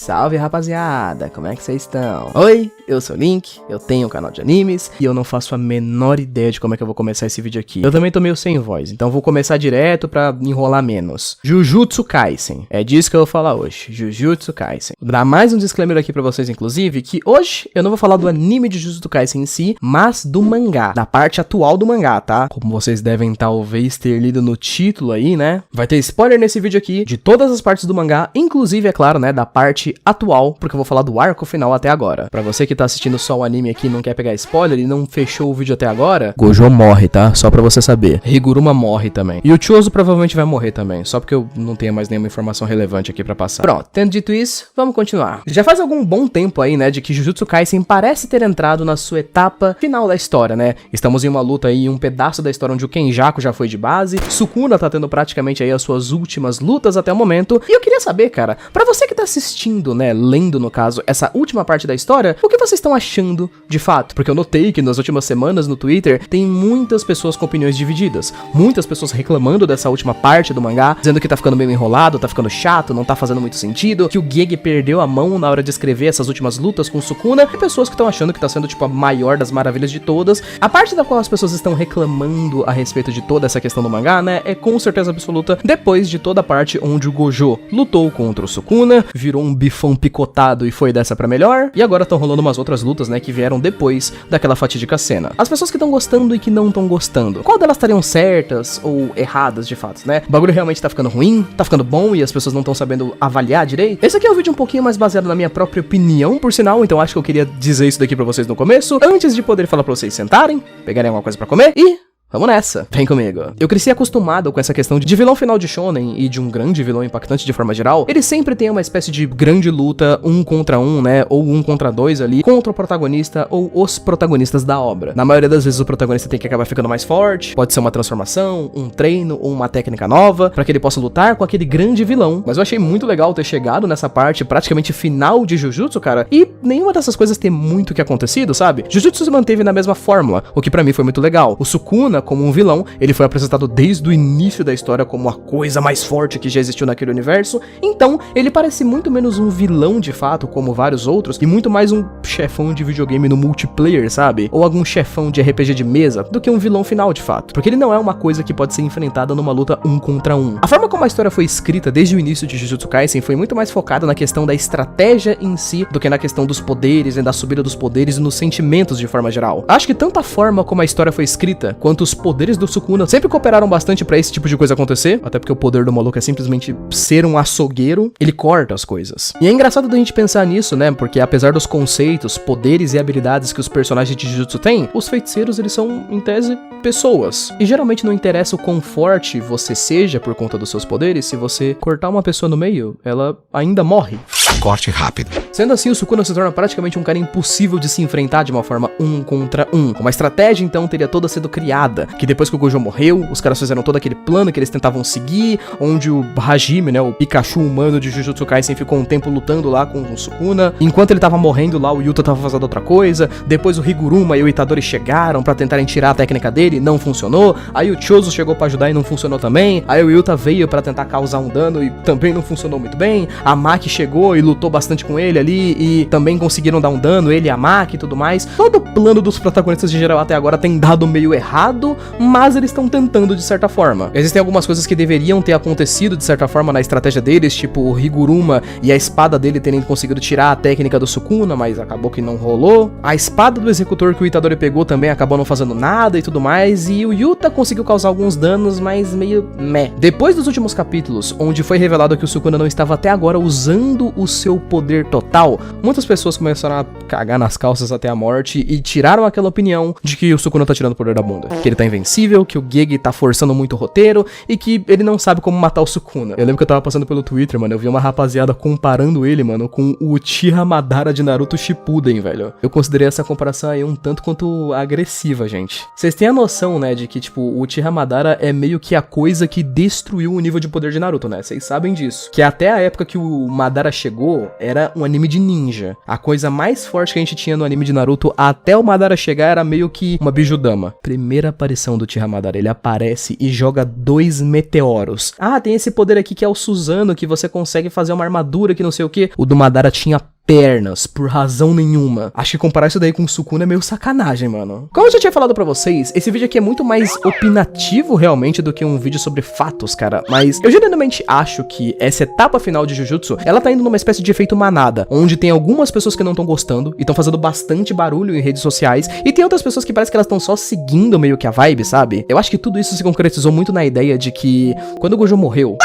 Salve rapaziada, como é que vocês estão? Oi, eu sou o Link, eu tenho um canal de animes e eu não faço a menor ideia de como é que eu vou começar esse vídeo aqui. Eu também tô meio sem voz, então vou começar direto pra enrolar menos. Jujutsu Kaisen, é disso que eu vou falar hoje, Jujutsu Kaisen. Vou dar mais um disclaimer aqui pra vocês, inclusive, que hoje eu não vou falar do anime de Jujutsu Kaisen em si, mas do mangá, da parte atual do mangá, tá? Como vocês devem talvez ter lido no título aí, né? Vai ter spoiler nesse vídeo aqui de todas as partes do mangá, inclusive, é claro, né, da parte atual, porque eu vou falar do arco final até agora. Pra você que tá assistindo só o anime aqui e não quer pegar spoiler e não fechou o vídeo até agora, Gojo morre, tá? Só pra você saber. Higuruma morre também. E o Chozo provavelmente vai morrer também, só porque eu não tenho mais nenhuma informação relevante aqui pra passar. Pronto, tendo dito isso, vamos continuar. Já faz algum bom tempo aí, né, de que Jujutsu Kaisen parece ter entrado na sua etapa final da história, né? Estamos em uma luta aí, um pedaço da história onde o Kenjaku já foi de base, Sukuna tá tendo praticamente aí as suas últimas lutas até o momento, e eu queria saber, cara, pra você que tá assistindo, né, lendo no caso, essa última parte da história, o que vocês estão achando de fato? Porque eu notei que nas últimas semanas no Twitter tem muitas pessoas com opiniões divididas, muitas pessoas reclamando dessa última parte do mangá, dizendo que tá ficando meio enrolado, tá ficando chato, não tá fazendo muito sentido, que o Gege perdeu a mão na hora de escrever essas últimas lutas com o Sukuna, e pessoas que estão achando que tá sendo tipo a maior das maravilhas de todas. A parte da qual as pessoas estão reclamando a respeito de toda essa questão do mangá, né, é com certeza absoluta depois de toda a parte onde o Gojo lutou contra o Sukuna, virou um bifão picotado e foi dessa pra melhor, e agora estão rolando umas outras lutas, né, que vieram depois daquela fatídica cena. As pessoas que estão gostando e que não estão gostando, qual delas estariam certas ou erradas de fato, né? O bagulho realmente tá ficando ruim, tá ficando bom e as pessoas não estão sabendo avaliar direito? Esse aqui é um vídeo um pouquinho mais baseado na minha própria opinião, por sinal, então acho que eu queria dizer isso daqui pra vocês no começo, antes de poder falar pra vocês sentarem, pegarem alguma coisa pra comer e... vamos nessa, vem comigo. Eu cresci acostumado com essa questão de vilão final de shonen e de um grande vilão impactante de forma geral. Ele sempre tem uma espécie de grande luta, um contra um, né, ou um contra dois ali, contra o protagonista ou os protagonistas da obra. Na maioria das vezes o protagonista tem que acabar ficando mais forte, pode ser uma transformação, um treino ou uma técnica nova, pra que ele possa lutar com aquele grande vilão. Mas eu achei muito legal ter chegado nessa parte praticamente final de Jujutsu, cara, e nenhuma dessas coisas ter muito que acontecido, sabe? Jujutsu se manteve na mesma fórmula, o que pra mim foi muito legal. O Sukuna, como um vilão, ele foi apresentado desde o início da história como a coisa mais forte que já existiu naquele universo, então ele parece muito menos um vilão de fato, como vários outros, e muito mais um chefão de videogame no multiplayer, sabe? Ou algum chefão de RPG de mesa, do que um vilão final de fato, porque ele não é uma coisa que pode ser enfrentada numa luta um contra um. A forma como a história foi escrita desde o início de Jujutsu Kaisen foi muito mais focada na questão da estratégia em si, do que na questão dos poderes, e da subida dos poderes e nos sentimentos de forma geral. Acho que tanto a forma como a história foi escrita, quanto os poderes do Sukuna sempre cooperaram bastante pra esse tipo de coisa acontecer, até porque o poder do maluco é simplesmente ser um açougueiro, ele corta as coisas. E é engraçado da gente pensar nisso, né, porque apesar dos conceitos, poderes e habilidades que os personagens de Jujutsu têm, os feiticeiros, eles são, em tese, pessoas. E geralmente não interessa o quão forte você seja por conta dos seus poderes, se você cortar uma pessoa no meio, ela ainda morre. Corte rápido. Sendo assim, o Sukuna se torna praticamente um cara impossível de se enfrentar de uma forma um contra um. Uma estratégia, então, teria toda sido criada, que depois que o Gojo morreu, os caras fizeram todo aquele plano que eles tentavam seguir, onde o Hajime, né, o Pikachu humano de Jujutsu Kaisen, ficou um tempo lutando lá com o Sukuna. Enquanto ele tava morrendo lá, o Yuta tava fazendo outra coisa. Depois o Higuruma e o Itadori chegaram pra tentarem tirar a técnica dele, não funcionou. Aí o Chozo chegou pra ajudar e não funcionou também. Aí o Yuta veio pra tentar causar um dano e também não funcionou muito bem. A Maki chegou e lutou bastante com ele ali e também conseguiram dar um dano, ele e a Maki e tudo mais. Todo o plano dos protagonistas de geral até agora tem dado meio errado, mas eles estão tentando de certa forma. Existem algumas coisas que deveriam ter acontecido de certa forma na estratégia deles, tipo o Higuruma e a espada dele terem conseguido tirar a técnica do Sukuna, mas acabou que não rolou. A espada do executor que o Itadori pegou também acabou não fazendo nada e tudo mais, e o Yuta conseguiu causar alguns danos, mas meio meh. Depois dos últimos capítulos, onde foi revelado que o Sukuna não estava até agora usando o seu poder total, muitas pessoas começaram a cagar nas calças até a morte e tiraram aquela opinião de que o Sukuna tá tirando o poder da bunda, que ele tá invencível, que o Gege tá forçando muito o roteiro e que ele não sabe como matar o Sukuna. Eu lembro que eu tava passando pelo Twitter, mano, eu vi uma rapaziada comparando ele, mano, com o Uchiha Madara de Naruto Shippuden, velho. Eu considerei essa comparação aí um tanto quanto agressiva, gente. Vocês têm a noção, né, de que, tipo, o Uchiha Madara é meio que a coisa que destruiu o nível de poder de Naruto, né? Vocês sabem disso. Que até a época que o Madara chegou, era um anime de ninja. A coisa mais forte forte que a gente tinha no anime de Naruto até o Madara chegar era meio que uma Bijudama. Primeira aparição do Uchiha Madara, ele aparece e joga 2 meteoros. Ah, tem esse poder aqui que é o Susanoo, que você consegue fazer uma armadura que não sei o que. O do Madara tinha pernas, por razão nenhuma. Acho que comparar isso daí com o Sukuna é meio sacanagem, mano. Como eu já tinha falado pra vocês, esse vídeo aqui é muito mais opinativo realmente do que um vídeo sobre fatos, cara. Mas eu genuinamente acho que essa etapa final de Jujutsu, ela tá indo numa espécie de efeito manada, onde tem algumas pessoas que não estão gostando e estão fazendo bastante barulho em redes sociais, e tem outras pessoas que parece que elas estão só seguindo meio que a vibe, sabe? Eu acho que tudo isso se concretizou muito na ideia de que quando o Gojo morreu,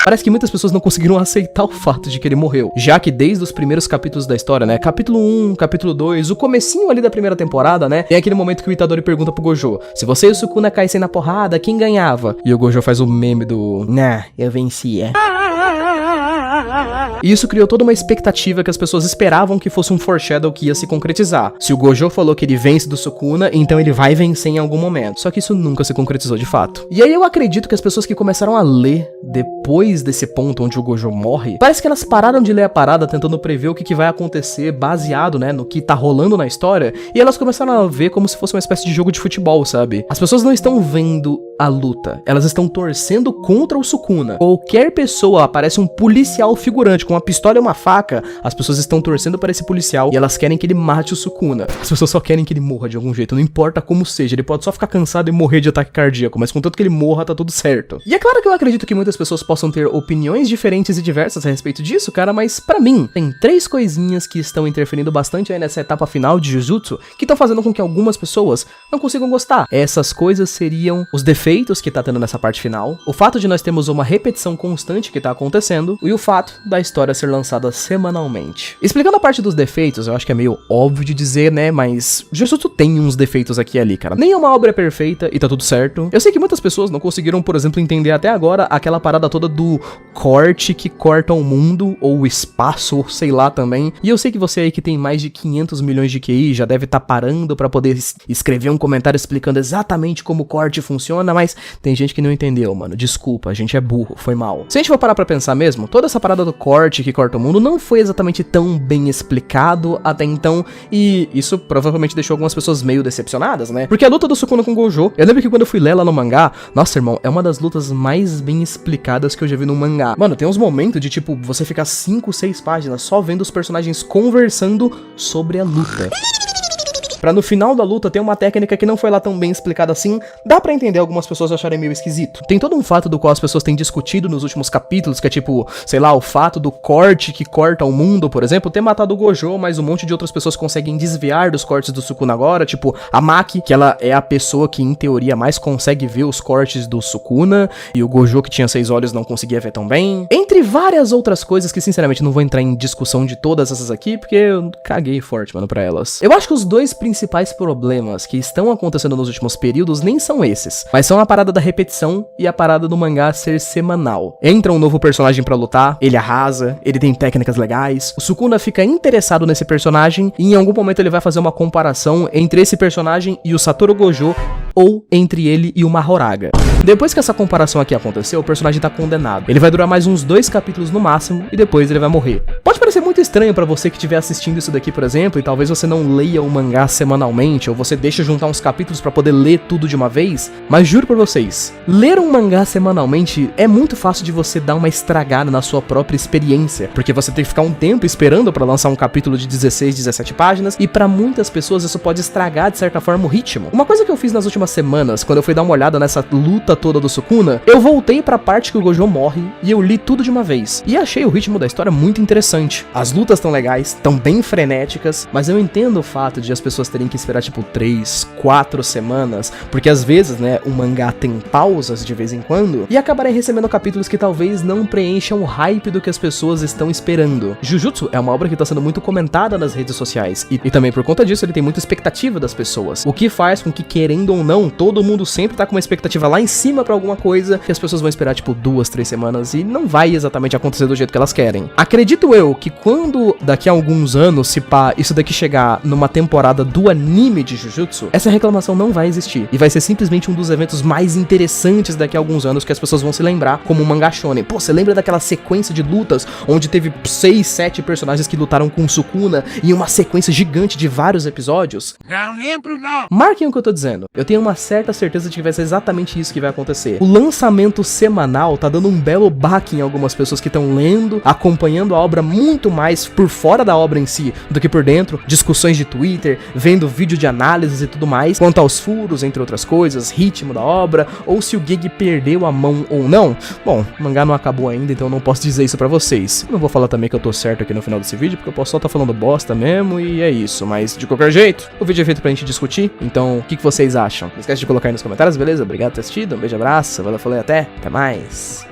parece que muitas pessoas não conseguiram aceitar o fato de que ele morreu, já que desde os primeiros capítulos da história, né, capítulo 1, capítulo 2, o comecinho ali da primeira temporada, né, tem aquele momento que o Itadori pergunta pro Gojo, se você e o Sukuna caíssem na porrada, quem ganhava? E o Gojo faz o meme do, nah, eu vencia. E isso criou toda uma expectativa que as pessoas esperavam que fosse um foreshadow que ia se concretizar. Se o Gojo falou que ele vence do Sukuna, então ele vai vencer em algum momento. Só que isso nunca se concretizou de fato. E aí eu acredito que as pessoas que começaram a ler depois desse ponto onde o Gojo morre, parece que elas pararam de ler a parada tentando prever o que vai acontecer baseado, né, no que tá rolando na história, e elas começaram a ver como se fosse uma espécie de jogo de futebol, sabe? As pessoas não estão vendo a luta, elas estão torcendo contra o Sukuna. Qualquer pessoa, aparece um policial figurante com uma pistola e uma faca, as pessoas estão torcendo para esse policial e elas querem que ele mate o Sukuna. As pessoas só querem que ele morra de algum jeito, não importa como seja, ele pode só ficar cansado e morrer de ataque cardíaco, mas contanto que ele morra, tá tudo certo. E é claro que eu acredito que muitas pessoas possam ter opiniões diferentes e diversas a respeito disso, cara, mas pra mim, tem 3 coisinhas que estão interferindo bastante aí nessa etapa final de Jujutsu, que estão fazendo com que algumas pessoas não consigam gostar. Essas coisas seriam os defeitos que tá tendo nessa parte final, o fato de nós termos uma repetição constante que tá acontecendo, e o fato da história ser lançada semanalmente. Explicando a parte dos defeitos, eu acho que é meio óbvio de dizer, né, mas Jujutsu tem uns defeitos aqui e ali, cara. Nenhuma obra é perfeita e tá tudo certo. Eu sei que muitas pessoas não conseguiram, por exemplo, entender até agora aquela parada toda do corte que corta o mundo, ou o espaço, ou sei lá também. E eu sei que você aí que tem mais de 500 milhões de QI já deve estar parando pra poder escrever um comentário explicando exatamente como o corte funciona, mas tem gente que não entendeu, mano. Desculpa, a gente é burro, foi mal. Se a gente for parar pra pensar mesmo, toda essa parada do corte que corta o mundo não foi exatamente tão bem explicado até então, e isso provavelmente deixou algumas pessoas meio decepcionadas, né? Porque a luta do Sukuna com o Gojo, eu lembro que quando eu fui ler ela no mangá, nossa, irmão, é uma das lutas mais bem explicadas que eu já vi no mangá. Mano, tem uns momentos de, tipo, você ficar 5, 6 páginas só vendo os personagens conversando sobre a luta. Pra no final da luta ter uma técnica que não foi lá tão bem explicada assim, dá pra entender algumas pessoas acharem meio esquisito. Tem todo um fato do qual as pessoas têm discutido nos últimos capítulos, que é tipo, sei lá, o fato do corte que corta o mundo, por exemplo, ter matado o Gojo, mas um monte de outras pessoas conseguem desviar dos cortes do Sukuna agora, tipo, a Maki, que ela é a pessoa que em teoria mais consegue ver os cortes do Sukuna, e o Gojo que tinha 6 olhos não conseguia ver tão bem. Entre várias outras coisas que sinceramente não vou entrar em discussão de todas essas aqui, porque eu caguei forte, mano, pra elas. Eu acho que os dois principais problemas que estão acontecendo nos últimos períodos nem são esses, mas são a parada da repetição e a parada do mangá ser semanal. Entra um novo personagem pra lutar, ele arrasa, ele tem técnicas legais, o Sukuna fica interessado nesse personagem e em algum momento ele vai fazer uma comparação entre esse personagem e o Satoru Gojo, ou entre ele e o Mahoraga. Depois que essa comparação aqui aconteceu, o personagem tá condenado. Ele vai durar mais uns 2 capítulos no máximo e depois ele vai morrer. Pode parecer muito estranho pra você que estiver assistindo isso daqui, por exemplo, e talvez você não leia o mangá semanalmente, ou você deixa juntar uns capítulos pra poder ler tudo de uma vez, mas juro pra vocês, ler um mangá semanalmente é muito fácil de você dar uma estragada na sua própria experiência, porque você tem que ficar um tempo esperando pra lançar um capítulo de 16, 17 páginas, e pra muitas pessoas isso pode estragar de certa forma o ritmo. Uma coisa que eu fiz nas últimas semanas, quando eu fui dar uma olhada nessa luta toda do Sukuna, eu voltei pra parte que o Gojo morre e eu li tudo de uma vez. E achei o ritmo da história muito interessante. As lutas tão legais, tão bem frenéticas, mas eu entendo o fato de as pessoas terem que esperar tipo 3, 4 semanas, porque às vezes, né, o mangá tem pausas de vez em quando, e acabarem recebendo capítulos que talvez não preencham o hype do que as pessoas estão esperando. Jujutsu é uma obra que tá sendo muito comentada nas redes sociais, e também por conta disso ele tem muita expectativa das pessoas, o que faz com que, querendo ou não, todo mundo sempre tá com uma expectativa lá em cima pra alguma coisa, que as pessoas vão esperar tipo 2, 3 semanas e não vai exatamente acontecer do jeito que elas querem. Acredito eu que que quando daqui a alguns anos, se pá, isso daqui chegar numa temporada do anime de Jujutsu, essa reclamação não vai existir. E vai ser simplesmente um dos eventos mais interessantes daqui a alguns anos que as pessoas vão se lembrar como um mangá shonen. Pô, você lembra daquela sequência de lutas onde teve 6, 7 personagens que lutaram com Sukuna em uma sequência gigante de vários episódios? Não lembro, não. Marquem o que eu tô dizendo. Eu tenho uma certa certeza de que vai ser exatamente isso que vai acontecer. O lançamento semanal tá dando um belo baque em algumas pessoas que estão lendo, acompanhando a obra muito mais por fora da obra em si do que por dentro, discussões de Twitter, vendo vídeo de análises e tudo mais, quanto aos furos, entre outras coisas, ritmo da obra, ou se o Gege perdeu a mão ou não. Bom, o mangá não acabou ainda, então eu não posso dizer isso pra vocês. Não vou falar também que eu tô certo aqui no final desse vídeo, porque eu posso só estar falando bosta mesmo, e é isso. Mas, de qualquer jeito, o vídeo é feito pra gente discutir, então o que vocês acham? Não esquece de colocar aí nos comentários, beleza? Obrigado por ter assistido, um beijo, abraço, valeu, falei, até mais.